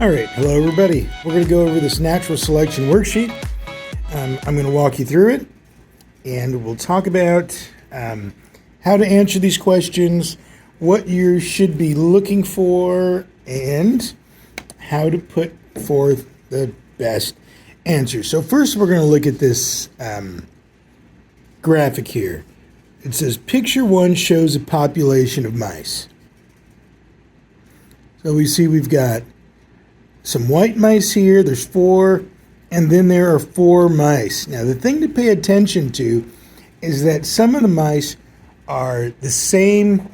All right, hello everybody. We're going to go over this natural selection worksheet. I'm going to walk you through it, and we'll talk about how to answer these questions, what you should be looking for, and how to put forth the best answer. So first we're going to look at this graphic here. It says picture one shows a population of mice. So we see we've got some white mice here, there's 4, and then there are 4 mice. Now the thing to pay attention to is that some of the mice are the same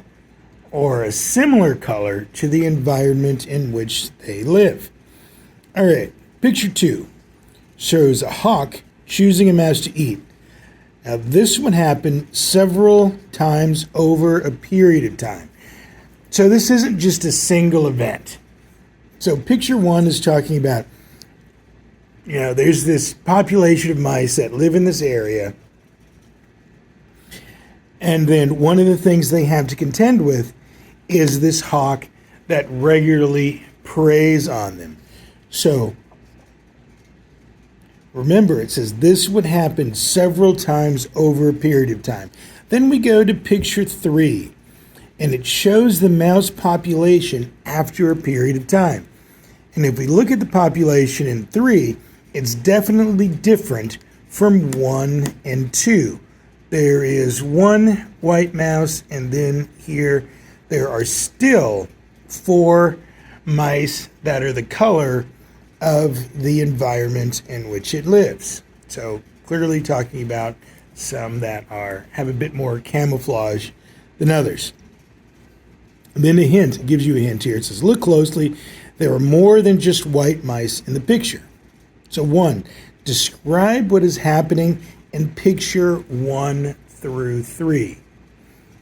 or a similar color to the environment in which they live. All right, picture 2 shows a hawk choosing a mouse to eat. Now this would happen several times over a period of time. So this isn't just a single event. So picture 1 is talking about, there's this population of mice that live in this area. And then one of the things they have to contend with is this hawk that regularly preys on them. So remember, it says this would happen several times over a period of time. Then we go to picture 3, and it shows the mouse population after a period of time. And if we look at the population in 3, it's definitely different from 1 and 2. There is 1 white mouse, and then here there are still 4 mice that are the color of the environment in which it lives. So clearly talking about some that have a bit more camouflage than others. And then it gives you a hint here. It says, look closely. There are more than just white mice in the picture. So 1, describe what is happening in picture 1 through 3.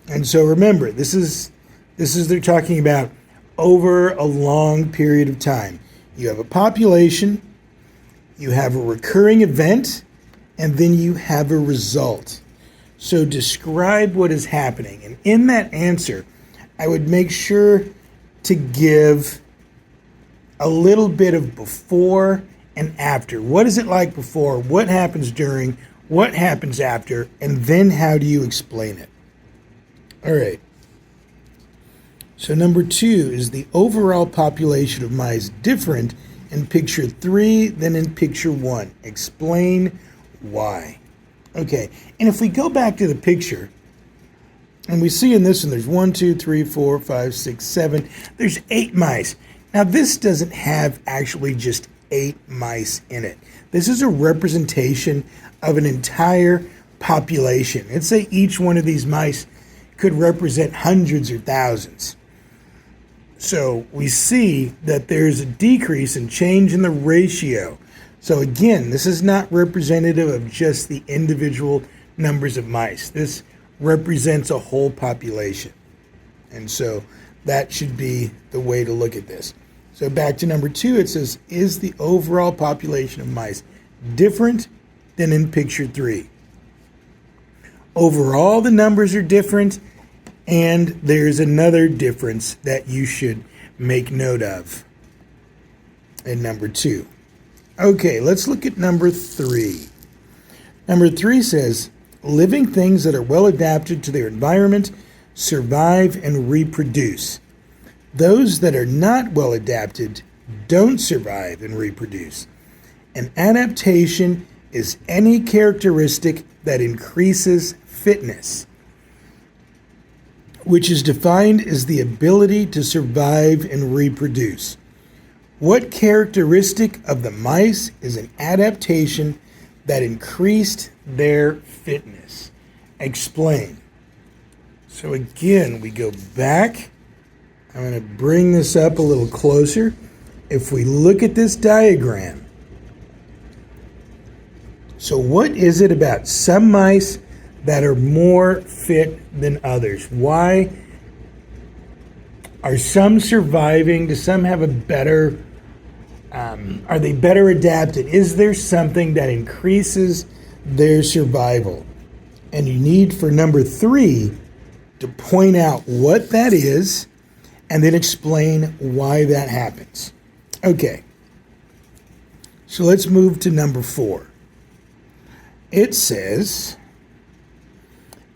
And so remember, this is they're talking about over a long period of time. You have a population, you have a recurring event, and then you have a result. So describe what is happening. And in that answer, I would make sure to give a little bit of before and after. What is it like before? What happens during? What happens after? And then how do you explain it? All right. So number 2, is the overall population of mice different in picture 3 than in picture 1? Explain why. Okay, and if we go back to the picture, and we see in this one, there's 1, 2, 3, 4, 5, 6, 7, there's 8 mice. Now this doesn't have actually just 8 mice in it. This is a representation of an entire population. Let's say each one of these mice could represent hundreds or thousands. So we see that there's a decrease and change in the ratio. So again, this is not representative of just the individual numbers of mice. This represents a whole population. And so that should be the way to look at this. So back to number 2, it says, is the overall population of mice different than in picture 3? Overall, the numbers are different, and there's another difference that you should make note of in number 2. Okay, let's look at number 3. Number 3 says, living things that are well adapted to their environment survive and reproduce. Those that are not well adapted don't survive and reproduce. An adaptation is any characteristic that increases fitness, which is defined as the ability to survive and reproduce. What characteristic of the mice is an adaptation that increased their fitness? Explain. So again, we go back. I'm going to bring this up a little closer. If we look at this diagram, so what is it about some mice that are more fit than others? Why are some surviving? Do some have a better, are they better adapted? Is there something that increases their survival? And you need, for number 3, to point out what that is and then explain why that happens. Okay, so let's move to number 4. It says,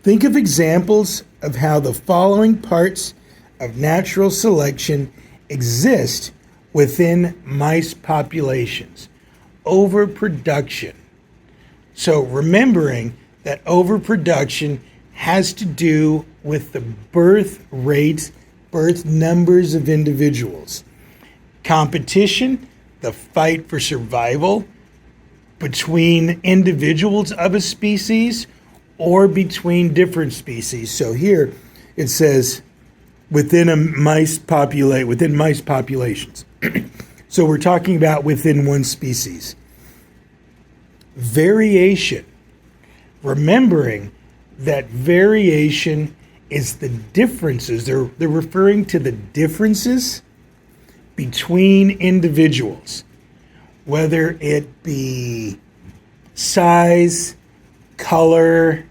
think of examples of how the following parts of natural selection exist within mice populations. Overproduction. So remembering that overproduction has to do with the birth rate, birth numbers of individuals. Competition, the fight for survival between individuals of a species or between different species. So here it says within mice populations. So we're talking about within one species. Variation. Remembering that variation is the differences. They're referring to the differences between individuals, whether it be size, color,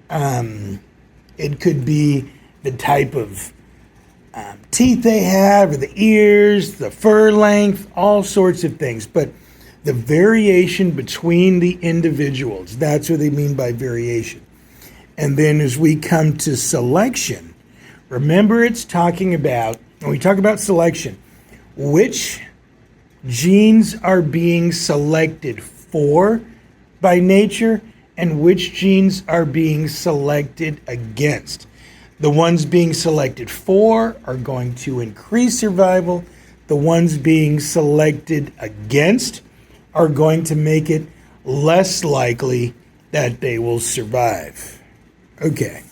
it could be the type of teeth they have, or the ears, the fur length, all sorts of things. But the variation between the individuals, that's what they mean by variation. And then as we come to selection, remember it's talking about, when we talk about selection, which genes are being selected for by nature and which genes are being selected against. The ones being selected for are going to increase survival. The ones being selected against are going to make it less likely that they will survive. Okay.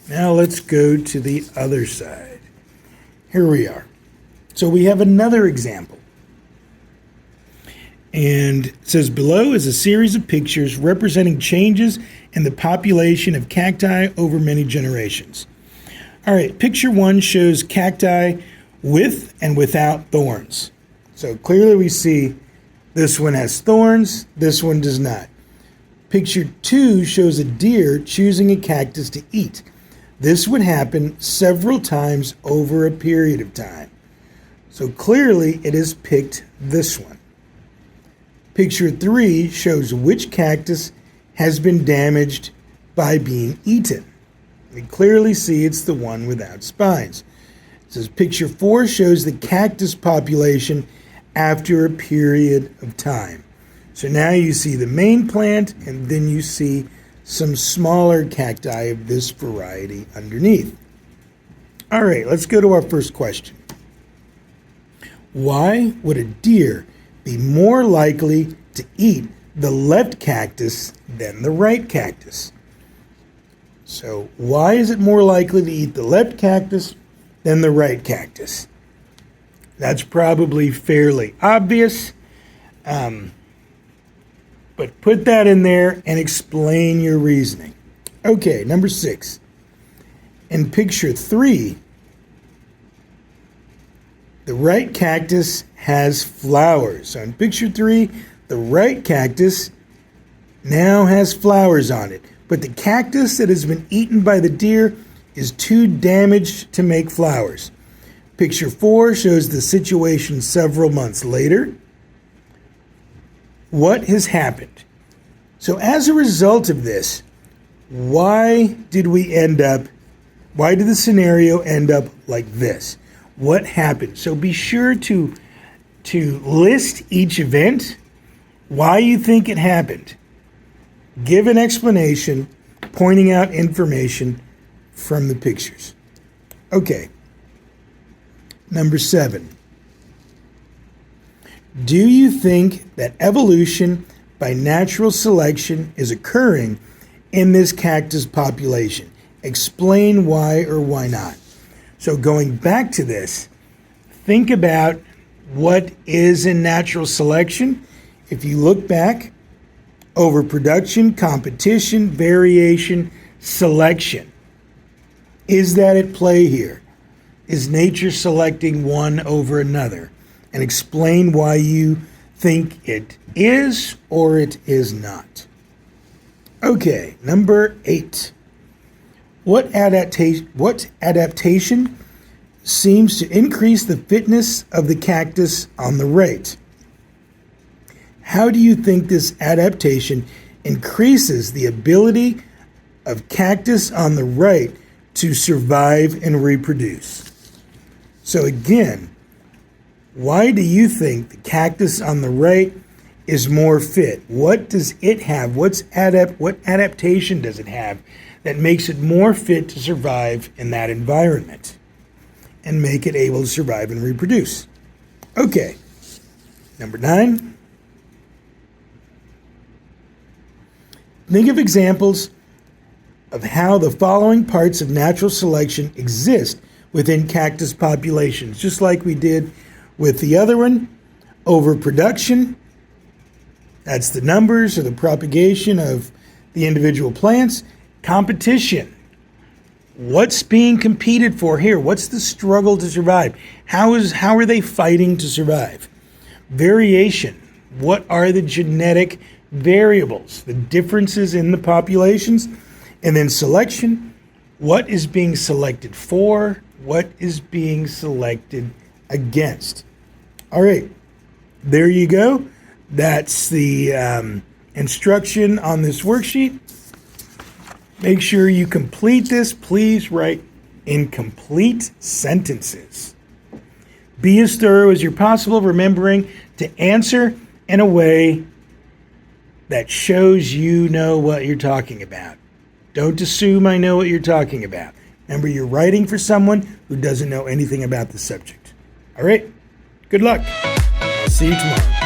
Now let's go to the other side. Here we are. So we have another example. And it says, below is a series of pictures representing changes in the population of cacti over many generations. All right, picture 1 shows cacti with and without thorns. So clearly we see this one has thorns, this one does not. Picture 2 shows a deer choosing a cactus to eat. This would happen several times over a period of time. So clearly it has picked this one. Picture 3 shows which cactus has been damaged by being eaten. We clearly see it's the one without spines. It says picture 4 shows the cactus population after a period of time. So now you see the main plant and then you see some smaller cacti of this variety underneath. All right, let's go to our first question. Why would a deer be more likely to eat the left cactus than the right cactus? So why is it more likely to eat the left cactus than the right cactus? That's probably fairly obvious, but put that in there and explain your reasoning. Okay, number 6. In picture 3, the right cactus has flowers. So in picture 3, the right cactus now has flowers on it. But the cactus that has been eaten by the deer is too damaged to make flowers. Picture 4 shows the situation several months later. What has happened? So as a result of this, why did the scenario end up like this? What happened? So be sure to list each event, why you think it happened. Give an explanation, pointing out information from the pictures. Okay. Number 7. Do you think that evolution by natural selection is occurring in this cactus population? Explain why or why not. So going back to this, think about what is in natural selection. If you look back, overproduction, competition, variation, selection. Is that at play here? Is nature selecting one over another? And explain why you think it is or it is not. Okay, number 8. What adaptation seems to increase the fitness of the cactus on the right. How do you think this adaptation increases the ability of cactus on the right to survive and reproduce? So again, why do you think the cactus on the right is more fit? What does it have? What adaptation does it have that makes it more fit to survive in that environment and make it able to survive and reproduce? Okay, number 9. Think of examples of how the following parts of natural selection exist within cactus populations, just like we did with the other one. Overproduction, that's the numbers or the propagation of the individual plants. Competition, what's being competed for here? What's the struggle to survive? How are they fighting to survive? Variation, what are the genetic variables, the differences in the populations? And then selection, what is being selected for? What is being selected against? All right, there you go. That's the instruction on this worksheet. Make sure you complete this. Please write in complete sentences. Be as thorough as you're possible, remembering to answer in a way that shows you know what you're talking about. Don't assume I know what you're talking about. Remember, you're writing for someone who doesn't know anything about the subject. All right, good luck. I'll see you tomorrow.